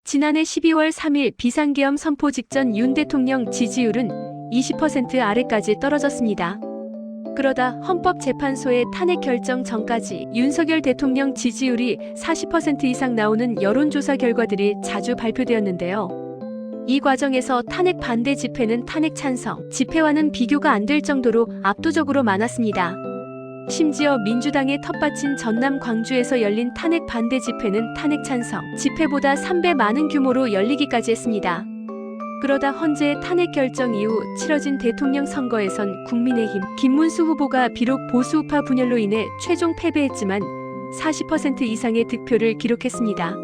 지난해 12월 3일 비상계엄 선포 직전 윤 대통령 지지율은 20% 아래까지 떨어졌습니다. 그러다 헌법재판소의 탄핵 결정 전까지 윤석열 대통령 지지율이 40% 이상 나오는 여론조사 결과들이 자주 발표되었는데요. 이 과정에서 탄핵 반대 집회는 탄핵 찬성 집회와는 비교가 안 될 정도로 압도적으로 많았습니다. 심지어 민주당의 텃밭인 전남 광주에서 열린 탄핵 반대 집회는 탄핵 찬성 집회보다 3배 많은 규모로 열리기까지 했습니다. 그러다 헌재의 탄핵 결정 이후 치러진 대통령 선거에선 국민의힘 김문수 후보가 비록 보수우파 분열로 인해 최종 패배했지만 40% 이상의 득표를 기록했습니다.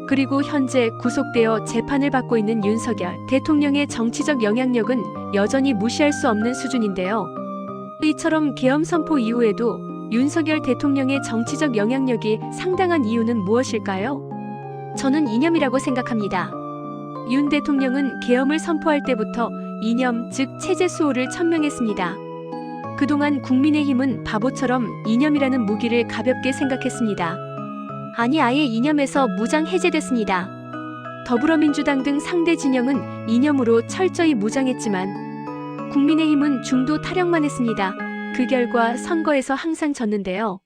그리고 현재 구속되어 재판을 받고 있는 윤석열 대통령의 정치적 영향력은 여전히 무시할 수 없는 수준인데요. 이처럼 계엄 선포 이후에도 윤석열 대통령의 정치적 영향력이 상당한 이유는 무엇일까요? 저는 이념이라고 생각합니다. 윤 대통령은 계엄을 선포할 때부터 이념, 즉 체제 수호를 천명했습니다. 그동안 국민의힘은 바보처럼 이념이라는 무기를 가볍게 생각했습니다. 아니, 아예 이념에서 무장 해제됐습니다. 더불어민주당 등 상대 진영은 이념으로 철저히 무장했지만 국민의힘은 중도 타령만 했습니다. 그 결과 선거에서 항상 졌는데요.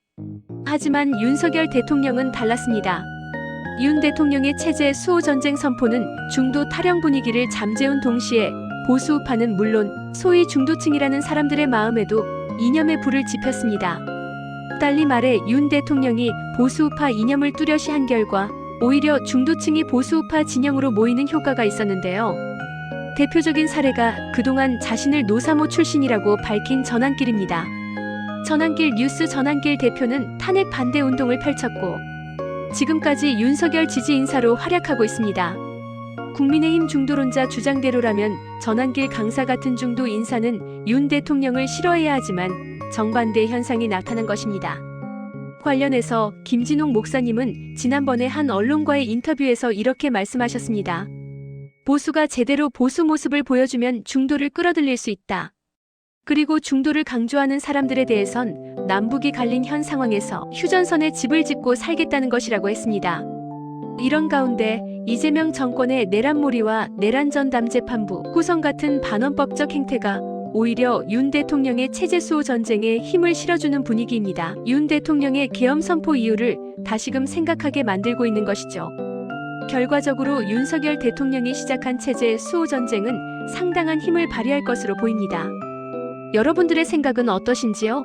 하지만 윤석열 대통령은 달랐습니다. 윤 대통령의 체제 수호 전쟁 선포는 중도 타령 분위기를 잠재운 동시에 보수우파는 물론 소위 중도층이라는 사람들의 마음에도 이념의 불을 지폈습니다. 달리 말해 윤 대통령이 보수우파 이념을 뚜렷이 한 결과 오히려 중도층이 보수우파 진영으로 모이는 효과가 있었는데요. 대표적인 사례가 그동안 자신을 노사모 출신이라고 밝힌 전환길입니다. 전환길 뉴스 전환길 대표는 탄핵 반대 운동을 펼쳤고 지금까지 윤석열 지지 인사로 활약하고 있습니다. 국민의힘 중도론자 주장대로라면 전환길 강사 같은 중도 인사는 윤 대통령을 싫어해야 하지만 정반대 현상이 나타난 것입니다. 관련해서 김진홍 목사님은 지난번에 한 언론과의 인터뷰에서 이렇게 말씀하셨습니다. 보수가 제대로 보수 모습을 보여주면 중도를 끌어들일 수 있다. 그리고 중도를 강조하는 사람들에 대해선 남북이 갈린 현 상황에서 휴전선에 집을 짓고 살겠다는 것이라고 했습니다. 이런 가운데 이재명 정권의 내란몰이와 내란전담 재판부 구성 같은 반헌법적 행태가 오히려 윤 대통령의 체제 수호 전쟁에 힘을 실어주는 분위기입니다. 윤 대통령의 계엄 선포 이유를 다시금 생각하게 만들고 있는 것이죠. 결과적으로 윤석열 대통령이 시작한 체제 수호 전쟁은 상당한 힘을 발휘할 것으로 보입니다. 여러분들의 생각은 어떠신지요?